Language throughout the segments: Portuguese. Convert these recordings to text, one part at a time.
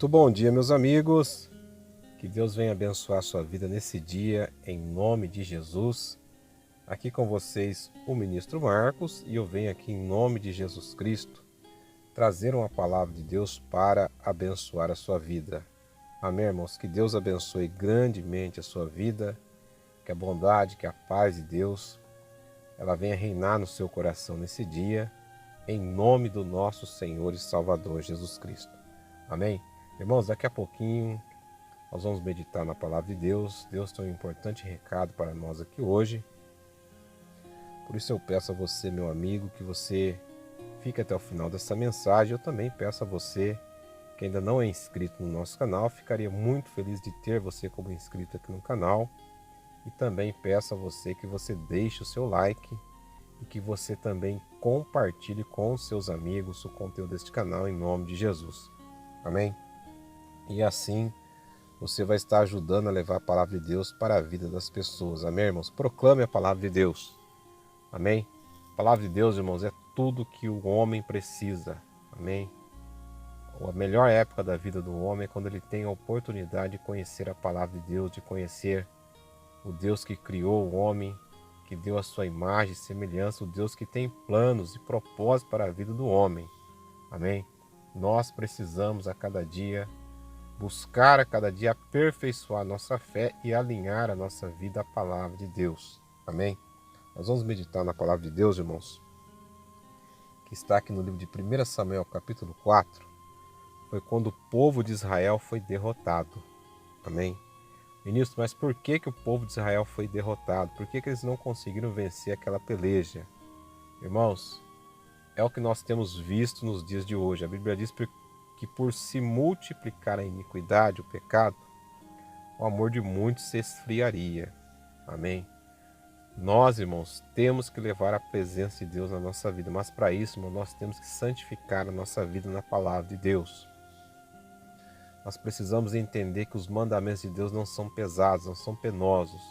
Muito bom dia, meus amigos. Que Deus venha abençoar a sua vida nesse dia, em nome de Jesus. Aqui com vocês o ministro Marcos e eu venho aqui em nome de Jesus Cristo trazer uma palavra de Deus para abençoar a sua vida. Amém, irmãos? Que Deus abençoe grandemente a sua vida, que a bondade, que a paz de Deus, ela venha reinar no seu coração nesse dia, em nome do nosso Senhor e Salvador Jesus Cristo. Amém? Irmãos, daqui a pouquinho nós vamos meditar na palavra de Deus. Deus tem um importante recado para nós aqui hoje. Por isso eu peço a você, meu amigo, que você fique até o final dessa mensagem. Eu também peço a você que ainda não é inscrito no nosso canal. Ficaria muito feliz de ter você como inscrito aqui no canal. E também peço a você que você deixe o seu like e que você também compartilhe com os seus amigos o conteúdo deste canal em nome de Jesus. Amém? E assim você vai estar ajudando a levar a palavra de Deus para a vida das pessoas. Amém, irmãos? Proclame a palavra de Deus. Amém? A palavra de Deus, irmãos, é tudo que o homem precisa. Amém? A melhor época da vida do homem é quando ele tem a oportunidade de conhecer a palavra de Deus, de conhecer o Deus que criou o homem, que deu a sua imagem e semelhança, o Deus que tem planos e propósitos para a vida do homem. Amém? Nós precisamos a cada dia buscar a cada dia aperfeiçoar a nossa fé e alinhar a nossa vida à palavra de Deus. Amém? Nós vamos meditar na palavra de Deus, irmãos, que está aqui no livro de 1 Samuel, capítulo 4. Foi quando o povo de Israel foi derrotado. Amém? Ministro, mas por que o povo de Israel foi derrotado? Por que eles não conseguiram vencer aquela peleja? Irmãos, é o que nós temos visto nos dias de hoje. A Bíblia diz que por se multiplicar a iniquidade, o pecado, o amor de muitos se esfriaria. Amém? Nós, irmãos, temos que levar a presença de Deus na nossa vida, mas para isso, irmão, nós temos que santificar a nossa vida na palavra de Deus. Nós precisamos entender que os mandamentos de Deus não são pesados, não são penosos.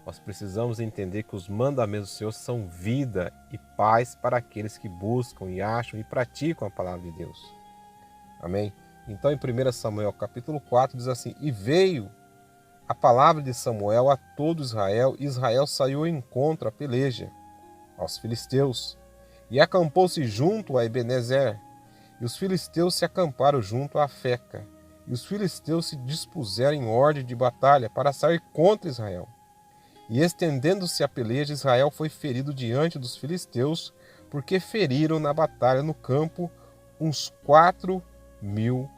Nós precisamos entender que os mandamentos do Senhor são vida e paz para aqueles que buscam e acham e praticam a palavra de Deus. Amém? Então em 1 Samuel capítulo 4 diz assim: E veio a palavra de Samuel a todo Israel, e Israel saiu ao encontro à peleja aos filisteus, e acampou-se junto a Ebenezer, e os filisteus se acamparam junto a Afeca, e os filisteus se dispuseram em ordem de batalha para sair contra Israel. E estendendo-se a peleja, Israel foi ferido diante dos filisteus, porque feriram na batalha no campo uns 4.000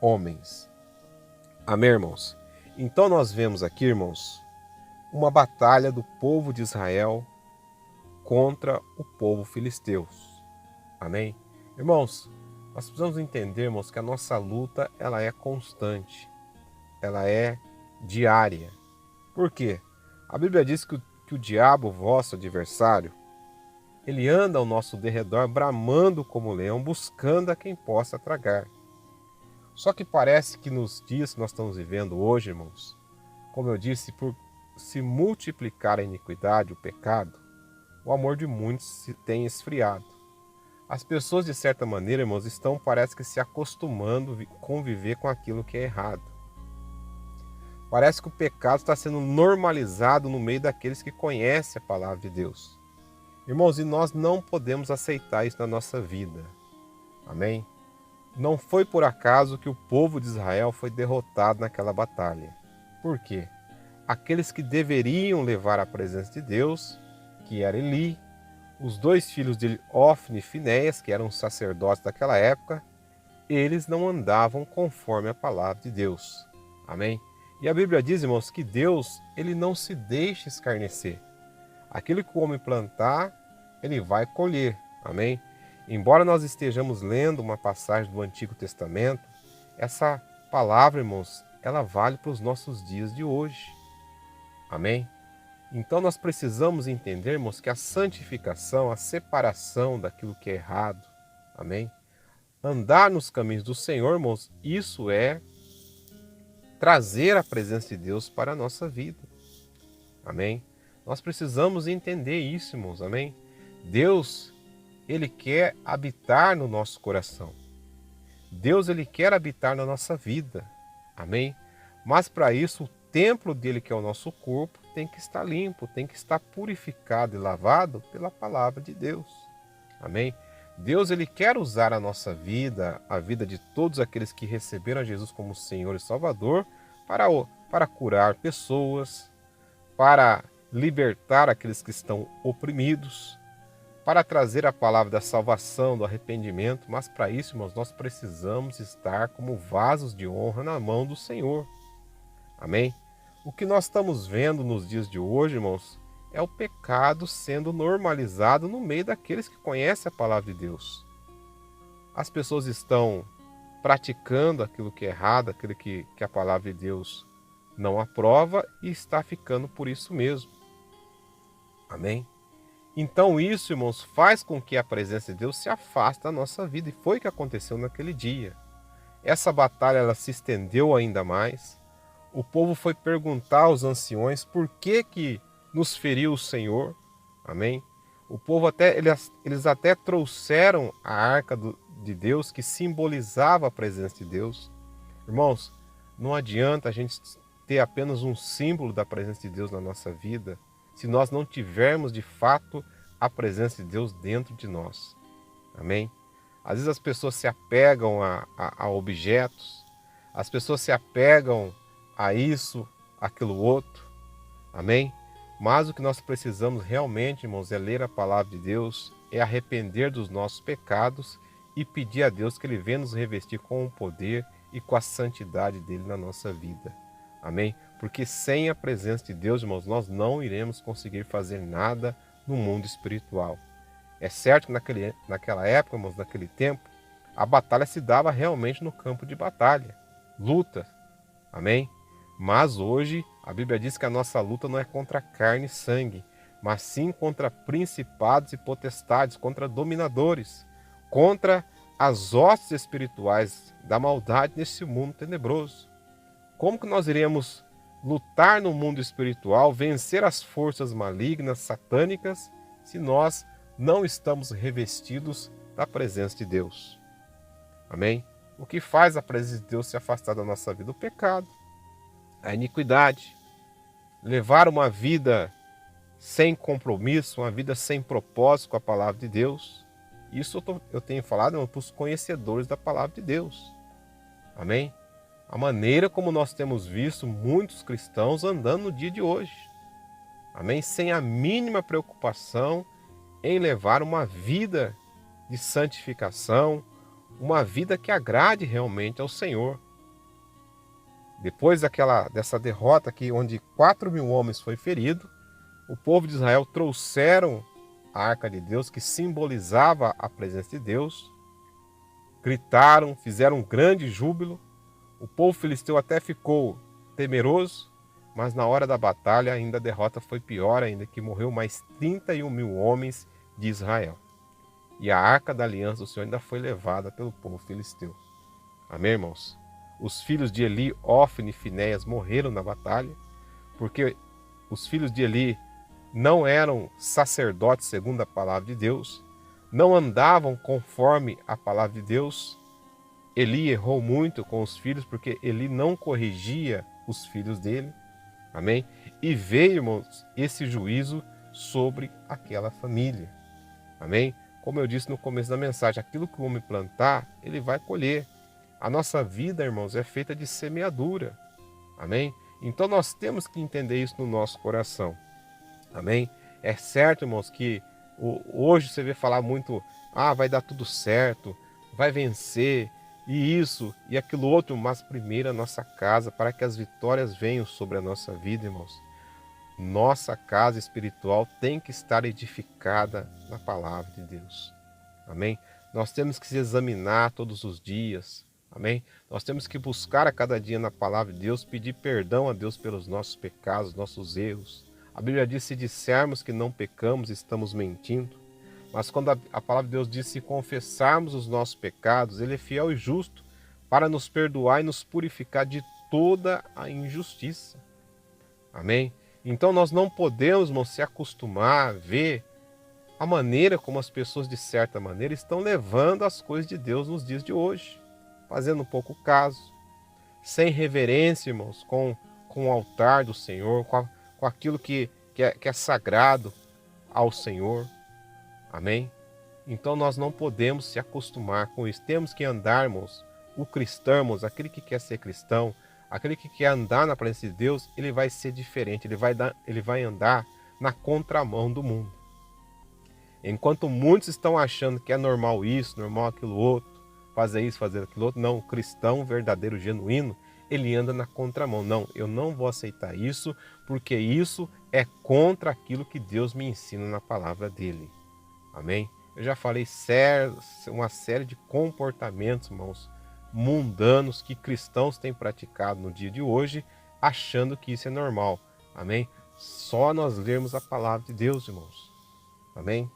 homens. Amém, irmãos? Então nós vemos aqui, irmãos, uma batalha do povo de Israel contra o povo filisteus. Amém? Irmãos, nós precisamos entender, irmãos, que a nossa luta ela é constante, ela é diária. Por quê? A Bíblia diz que o diabo, vosso adversário, ele anda ao nosso derredor bramando como leão, buscando a quem possa tragar. Só que parece que nos dias que nós estamos vivendo hoje, irmãos, como eu disse, por se multiplicar a iniquidade, o pecado, o amor de muitos se tem esfriado. As pessoas, de certa maneira, irmãos, parece que se acostumando a conviver com aquilo que é errado. Parece que o pecado está sendo normalizado no meio daqueles que conhecem a palavra de Deus. Irmãos, e nós não podemos aceitar isso na nossa vida. Amém? Não foi por acaso que o povo de Israel foi derrotado naquela batalha. Por quê? Aqueles que deveriam levar a presença de Deus, que era Eli, os dois filhos dele, Ofni e Finéias, que eram sacerdotes daquela época, eles não andavam conforme a palavra de Deus. Amém? E a Bíblia diz, irmãos, que Deus, ele não se deixa escarnecer. Aquilo que o homem plantar, ele vai colher. Amém? Embora nós estejamos lendo uma passagem do Antigo Testamento, essa palavra, irmãos, ela vale para os nossos dias de hoje. Amém? Então nós precisamos entender, irmãos, que a santificação, a separação daquilo que é errado, amém? Andar nos caminhos do Senhor, irmãos, isso é trazer a presença de Deus para a nossa vida. Amém? Nós precisamos entender isso, irmãos, amém? Deus, Ele quer habitar no nosso coração. Deus ele quer habitar na nossa vida, amém? Mas para isso o templo dele, que é o nosso corpo, tem que estar limpo, tem que estar purificado e lavado pela palavra de Deus, amém? Deus ele quer usar a nossa vida, a vida de todos aqueles que receberam a Jesus como Senhor e Salvador, para curar pessoas, para libertar aqueles que estão oprimidos, para trazer a palavra da salvação, do arrependimento, mas para isso, irmãos, nós precisamos estar como vasos de honra na mão do Senhor. Amém? O que nós estamos vendo nos dias de hoje, irmãos, é o pecado sendo normalizado no meio daqueles que conhecem a palavra de Deus. As pessoas estão praticando aquilo que é errado, aquilo que a palavra de Deus não aprova e está ficando por isso mesmo. Amém? Então isso, irmãos, faz com que a presença de Deus se afaste da nossa vida. E foi o que aconteceu naquele dia. Essa batalha ela se estendeu ainda mais. O povo foi perguntar aos anciões por que nos feriu o Senhor. Amém? O povo eles até trouxeram a arca de Deus, que simbolizava a presença de Deus. Irmãos, não adianta a gente ter apenas um símbolo da presença de Deus na nossa vida, se nós não tivermos de fato a presença de Deus dentro de nós. Amém? Às vezes as pessoas se apegam a objetos, as pessoas se apegam a isso, aquilo outro. Amém? Mas o que nós precisamos realmente, irmãos, é ler a palavra de Deus, é arrepender dos nossos pecados e pedir a Deus que Ele venha nos revestir com o poder e com a santidade dEle na nossa vida. Amém? Porque sem a presença de Deus, irmãos, nós não iremos conseguir fazer nada no mundo espiritual. É certo que naquela época, irmãos, naquele tempo, a batalha se dava realmente no campo de batalha, luta. Amém? Mas hoje a Bíblia diz que a nossa luta não é contra carne e sangue, mas sim contra principados e potestades, contra dominadores, contra as hostes espirituais da maldade nesse mundo tenebroso. Como que nós iremos lutar no mundo espiritual, vencer as forças malignas, satânicas, se nós não estamos revestidos da presença de Deus? Amém? O que faz a presença de Deus se afastar da nossa vida? O pecado, a iniquidade, levar uma vida sem compromisso, uma vida sem propósito com a palavra de Deus. Isso eu tenho falado para os conhecedores da palavra de Deus. Amém? A maneira como nós temos visto muitos cristãos andando no dia de hoje. Amém? Sem a mínima preocupação em levar uma vida de santificação, uma vida que agrade realmente ao Senhor. Depois dessa derrota aqui, onde 4.000 homens foi ferido, o povo de Israel trouxeram a arca de Deus, que simbolizava a presença de Deus, gritaram, fizeram um grande júbilo. O povo filisteu até ficou temeroso, mas na hora da batalha ainda a derrota foi pior ainda, que morreu mais 31.000 homens de Israel. E a arca da aliança do Senhor ainda foi levada pelo povo filisteu. Amém, irmãos? Os filhos de Eli, Ofni e Finéias, morreram na batalha, porque os filhos de Eli não eram sacerdotes segundo a palavra de Deus, não andavam conforme a palavra de Deus. Eli errou muito com os filhos, porque Eli não corrigia os filhos dele. Amém? E veio, irmãos, esse juízo sobre aquela família. Amém? Como eu disse no começo da mensagem, aquilo que o homem plantar, ele vai colher. A nossa vida, irmãos, é feita de semeadura. Amém? Então nós temos que entender isso no nosso coração. Amém? É certo, irmãos, que hoje você vê falar muito, vai dar tudo certo, vai vencer, e isso e aquilo outro, mas primeiro a nossa casa, para que as vitórias venham sobre a nossa vida, irmãos. Nossa casa espiritual tem que estar edificada na palavra de Deus. Amém? Nós temos que se examinar todos os dias. Amém? Nós temos que buscar a cada dia na palavra de Deus, pedir perdão a Deus pelos nossos pecados, nossos erros. A Bíblia diz, se dissermos que não pecamos, estamos mentindo. Mas quando a palavra de Deus diz, se confessarmos os nossos pecados, Ele é fiel e justo para nos perdoar e nos purificar de toda a injustiça. Amém? Então nós não podemos, irmãos, se acostumar a ver a maneira como as pessoas, de certa maneira, estão levando as coisas de Deus nos dias de hoje. fazendo pouco caso, sem reverência, irmãos, com o altar do Senhor, com aquilo que é sagrado ao Senhor. Amém? Então nós não podemos se acostumar com isso. Temos que andarmos, o cristão, irmãos, aquele que quer ser cristão, aquele que quer andar na presença de Deus, ele vai ser diferente, ele vai andar na contramão do mundo. Enquanto muitos estão achando que é normal isso, normal aquilo outro, fazer isso, fazer aquilo outro, não, o cristão verdadeiro, genuíno, ele anda na contramão. Não, eu não vou aceitar isso, porque isso é contra aquilo que Deus me ensina na palavra dele. Amém? Eu já falei uma série de comportamentos, irmãos, mundanos que cristãos têm praticado no dia de hoje, achando que isso é normal. Amém? Só nós lermos a palavra de Deus, irmãos. Amém?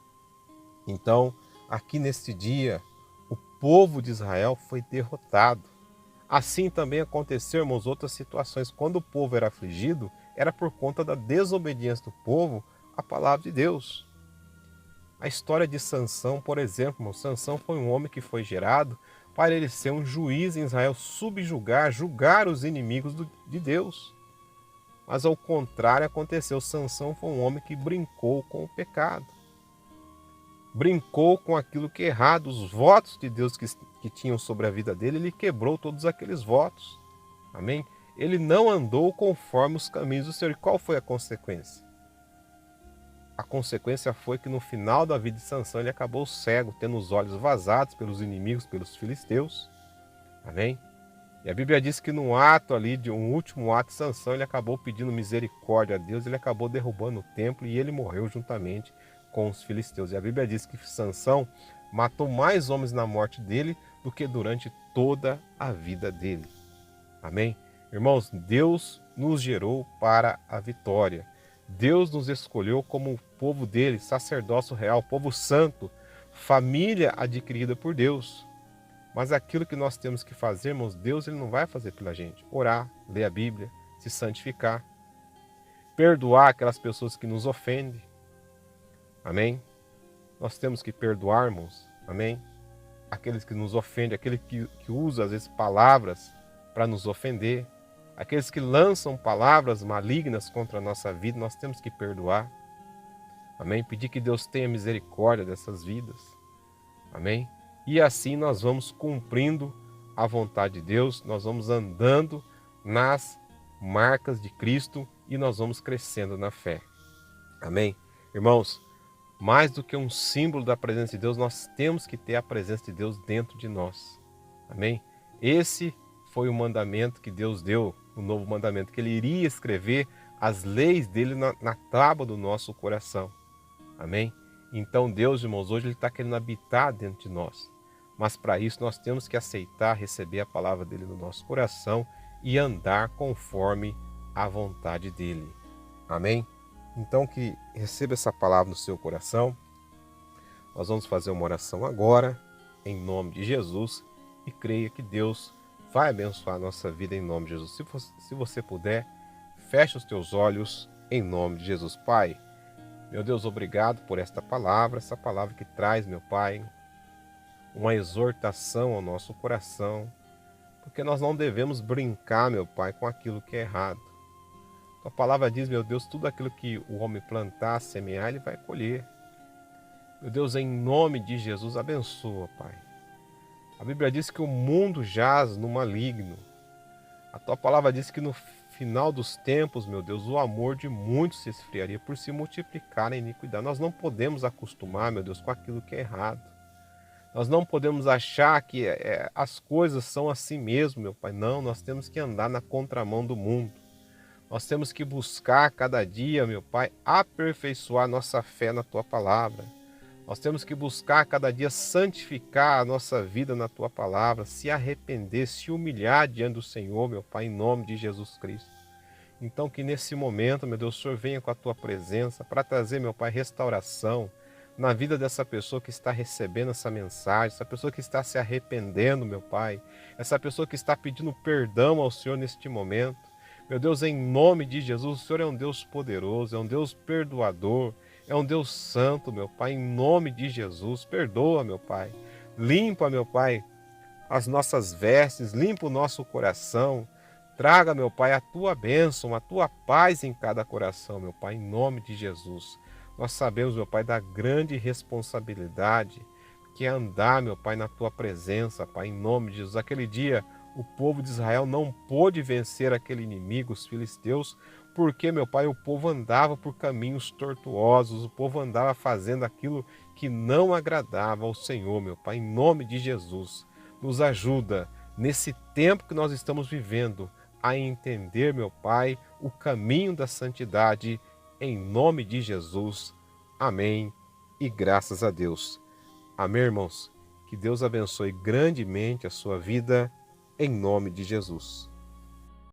Então, aqui neste dia, o povo de Israel foi derrotado. Assim também aconteceu, irmãos, outras situações. Quando o povo era afligido, era por conta da desobediência do povo à palavra de Deus. A história de Sansão, por exemplo, irmão, Sansão foi um homem que foi gerado para ele ser um juiz em Israel, julgar os inimigos de Deus. Mas ao contrário aconteceu, Sansão foi um homem que brincou com o pecado. Brincou com aquilo que é errado, os votos de Deus que tinham sobre a vida dele, ele quebrou todos aqueles votos. Amém? Ele não andou conforme os caminhos do Senhor. E qual foi a consequência? A consequência foi que no final da vida de Sansão ele acabou cego, tendo os olhos vazados pelos inimigos, pelos filisteus. Amém? E a Bíblia diz que no ato ali, de um último ato de Sansão, ele acabou pedindo misericórdia a Deus, ele acabou derrubando o templo e ele morreu juntamente com os filisteus. E a Bíblia diz que Sansão matou mais homens na morte dele do que durante toda a vida dele. Amém? Irmãos, Deus nos gerou para a vitória. Deus nos escolheu como o povo dele, sacerdócio real, povo santo, família adquirida por Deus. Mas aquilo que nós temos que fazer, irmãos, Deus ele não vai fazer pela gente. Orar, ler a Bíblia, se santificar, perdoar aquelas pessoas que nos ofendem. Amém? Nós temos que perdoar, irmãos. Amém? Aqueles que nos ofendem, aquele que usa às vezes palavras para nos ofender. Aqueles que lançam palavras malignas contra a nossa vida, nós temos que perdoar. Amém? Pedir que Deus tenha misericórdia dessas vidas. Amém? E assim nós vamos cumprindo a vontade de Deus, nós vamos andando nas marcas de Cristo e nós vamos crescendo na fé. Amém? Irmãos, mais do que um símbolo da presença de Deus, nós temos que ter a presença de Deus dentro de nós. Amém? Esse foi o mandamento que Deus deu, o novo mandamento, que Ele iria escrever as leis dele na tábua do nosso coração. Amém? Então Deus, irmãos, hoje Ele está querendo habitar dentro de nós. Mas para isso nós temos que aceitar, receber a palavra dele no nosso coração e andar conforme a vontade dele. Amém? Então que receba essa palavra no seu coração. Nós vamos fazer uma oração agora, em nome de Jesus, e creia que Deus vai abençoar a nossa vida em nome de Jesus. Se você puder, feche os teus olhos em nome de Jesus. Pai, meu Deus, obrigado por essa palavra que traz, meu Pai, uma exortação ao nosso coração, porque nós não devemos brincar, meu Pai, com aquilo que é errado. A palavra diz, meu Deus, tudo aquilo que o homem plantar, semear, ele vai colher. Meu Deus, em nome de Jesus, abençoa, Pai. A Bíblia diz que o mundo jaz no maligno. A tua palavra diz que no final dos tempos, meu Deus, o amor de muitos se esfriaria por se multiplicar a iniquidade. Nós não podemos acostumar, meu Deus, com aquilo que é errado. Nós não podemos achar que as coisas são assim mesmo, meu Pai. Não, nós temos que andar na contramão do mundo. Nós temos que buscar cada dia, meu Pai, aperfeiçoar nossa fé na Tua Palavra. Nós temos que buscar cada dia santificar a nossa vida na Tua Palavra, se arrepender, se humilhar diante do Senhor, meu Pai, em nome de Jesus Cristo. Então que nesse momento, meu Deus, o Senhor venha com a Tua presença para trazer, meu Pai, restauração na vida dessa pessoa que está recebendo essa mensagem, essa pessoa que está se arrependendo, meu Pai, essa pessoa que está pedindo perdão ao Senhor neste momento. Meu Deus, em nome de Jesus, o Senhor é um Deus poderoso, é um Deus perdoador, é um Deus santo, meu Pai, em nome de Jesus. Perdoa, meu Pai, limpa, meu Pai, as nossas vestes, limpa o nosso coração. Traga, meu Pai, a tua bênção, a tua paz em cada coração, meu Pai, em nome de Jesus. Nós sabemos, meu Pai, da grande responsabilidade que é andar, meu Pai, na tua presença, Pai, em nome de Jesus. Aquele dia, o povo de Israel não pôde vencer aquele inimigo, os filisteus, porque, meu Pai, o povo andava por caminhos tortuosos, o povo andava fazendo aquilo que não agradava ao Senhor, meu Pai, em nome de Jesus. Nos ajuda, nesse tempo que nós estamos vivendo, a entender, meu Pai, o caminho da santidade, em nome de Jesus. Amém e graças a Deus. Amém, irmãos? Que Deus abençoe grandemente a sua vida, em nome de Jesus.